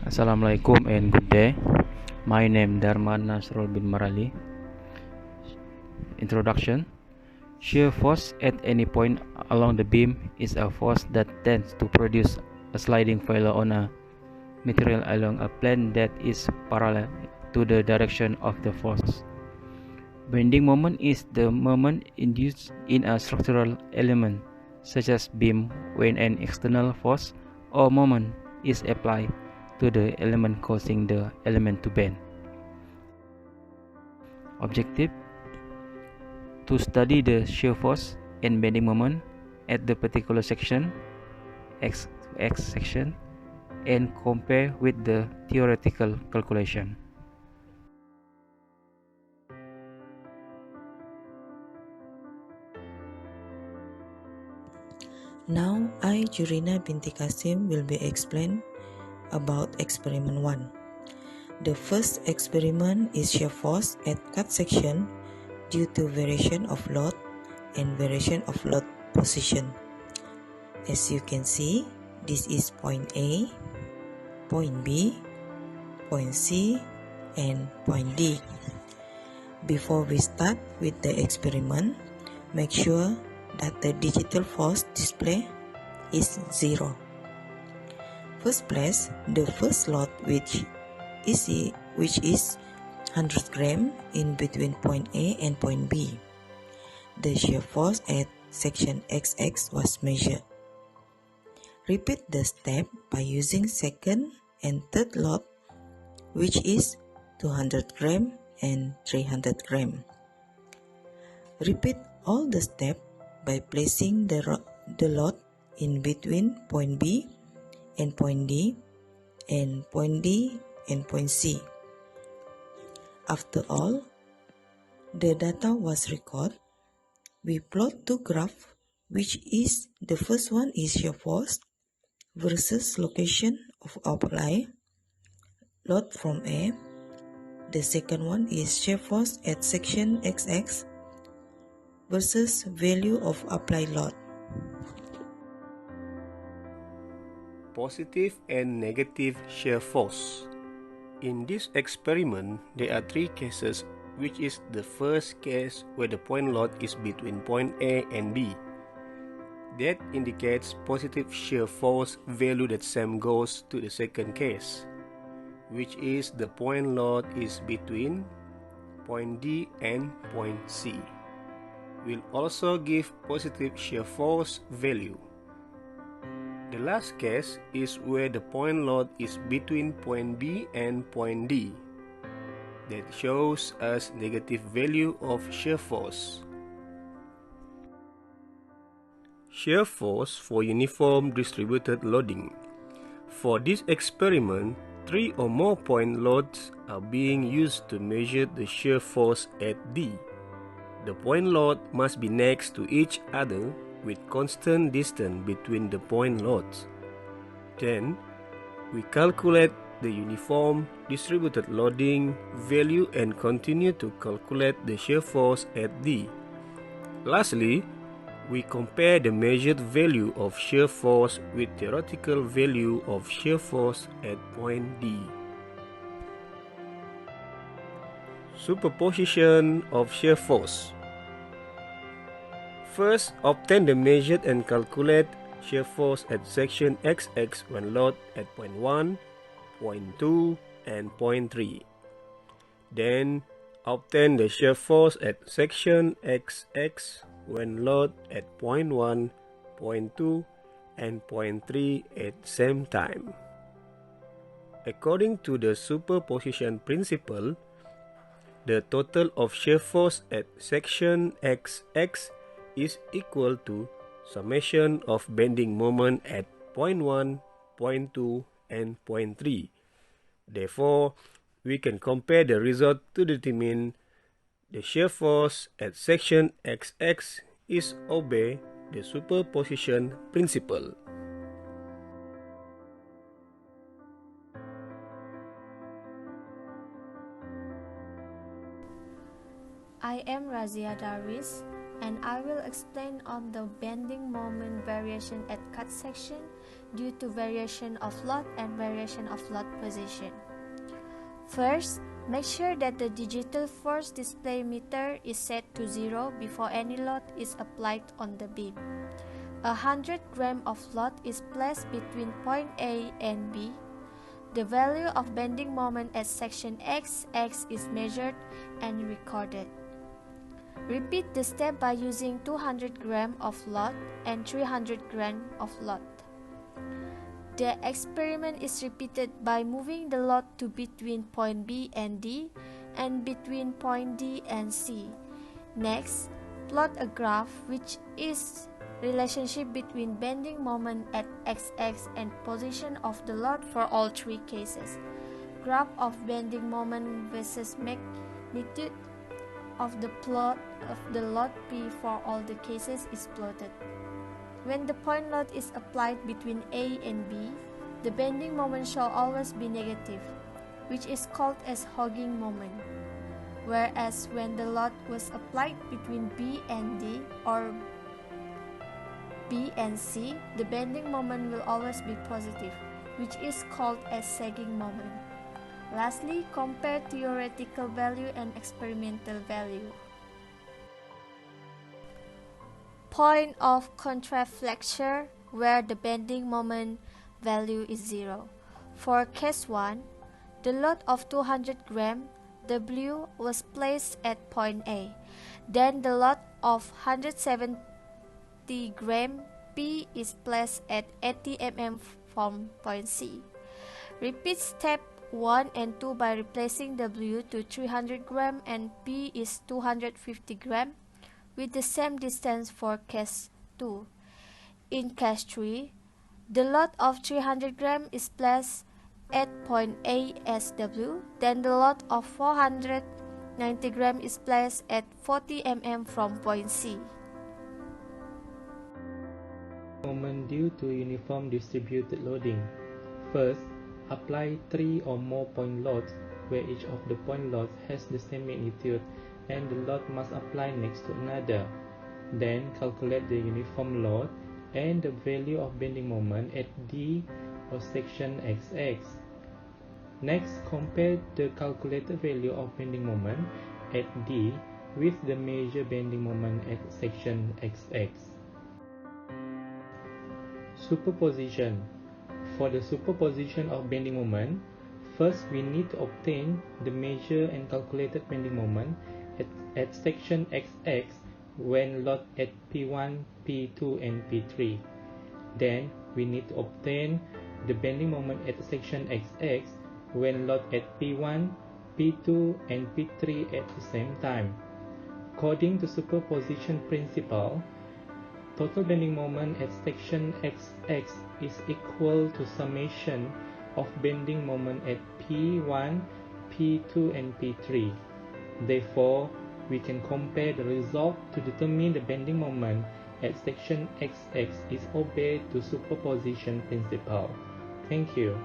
Assalamualaikum and good day. My name Darman Nasrul bin Marali. Introduction. Shear force at any point along the beam is a force that tends to produce a sliding failure on a material along a plane that is parallel to the direction of the force. Bending moment is the moment induced in a structural element such as beam when an external force or moment is applied to the element causing the element to bend. Objective: to study the shear force and bending moment at the particular section x section and compare with the theoretical calculation. Now, I, Jurina binti Kasim, will be explained about experiment 1. The first experiment is shear force at cut section due to variation of load and variation of load position. As you can see, this is point A, point B, point C, and point D. Before we start with the experiment, make sure that the digital force display is 0. First place, the first load which is 100 gram in between point A and point B. The shear force at section XX was measured. Repeat the step by using second and third load, which is 200 gram and 300 gram. Repeat all the steps by placing the load in between point B and point D and point D and point C. After all the data was recorded, we plot two graphs, which is the first one is shear force versus location of apply load from A. The second one is shear force at section XX versus value of applied load. Positive and negative shear force. In this experiment, there are three cases, which is the first case where the point load is between point A and B. That indicates positive shear force value that same goes to the second case, which is the point load is between point D and point C. Will also give positive shear force value. The last case is where the point load is between point B and point D. That shows us negative value of shear force. Shear force for uniform distributed loading. For this experiment, 3 or more point loads are being used to measure the shear force at D. The point load must be next to each other with constant distance between the point loads. Then, we calculate the uniform distributed loading value and continue to calculate the shear force at D. Lastly, we compare the measured value of shear force with theoretical value of shear force at point D. Superposition of shear force. First, obtain the measured and calculate shear force at section XX when load at point 1, point 2, and point 3. Then, obtain the shear force at section XX when load at point 1, point 2, and point 3 at same time. According to the superposition principle, the total of shear force at section XX is equal to summation of bending moment at point 1, point 2, and point 3. Therefore, we can compare the result to determine the shear force at section XX is obey the superposition principle. I am Razia Darwis. and I will explain on the bending moment variation at cut section due to variation of load and variation of load position. First, make sure that the digital force display meter is set to 0 before any load is applied on the beam. 100 grams of load is placed between point A and B. The value of bending moment at section XX is measured and recorded. Repeat the step by using 200 grams of load and 300 grams of load. The experiment is repeated by moving the load to between point B and D and between point D and C. Next, plot a graph which is relationship between bending moment at XX and position of the load for all three cases. Graph of bending moment versus magnitude of the plot of the load P for all the cases is plotted. When the point load is applied between A and B, the bending moment shall always be negative, which is called as hogging moment. Whereas when the load was applied between B and D or B and C, the bending moment will always be positive, which is called as sagging moment. Lastly, compare theoretical value and experimental value. Point of contraflexure where the bending moment value is 0. For case 1, the load of 200 grams W was placed at point A. Then the load of 170 grams P is placed at 80 mm from point C. Repeat step 1 and 2 by replacing W to 300 grams and P is 250 grams with the same distance for case 2. In case 3, the load of 300 grams is placed at point A as W, then the load of 490 grams is placed at 40 mm from point C. Moment due to uniform distributed loading. First, apply 3 or more point loads where each of the point loads has the same magnitude and the load must apply next to another. Then calculate the uniform load and the value of bending moment at D or section XX. Next, compare the calculated value of bending moment at D with the measured bending moment at section XX. Superposition. For the superposition of bending moment, first we need to obtain the measured and calculated bending moment at section XX when load at P1, P2 and P3. Then we need to obtain the bending moment at section XX when load at P1, P2 and P3 at the same time. According to superposition principle, total bending moment at section XX is equal to summation of bending moment at P1, P2 and P3. Therefore, we can compare the result to determine the bending moment at section XX is obeyed to superposition principle. Thank you.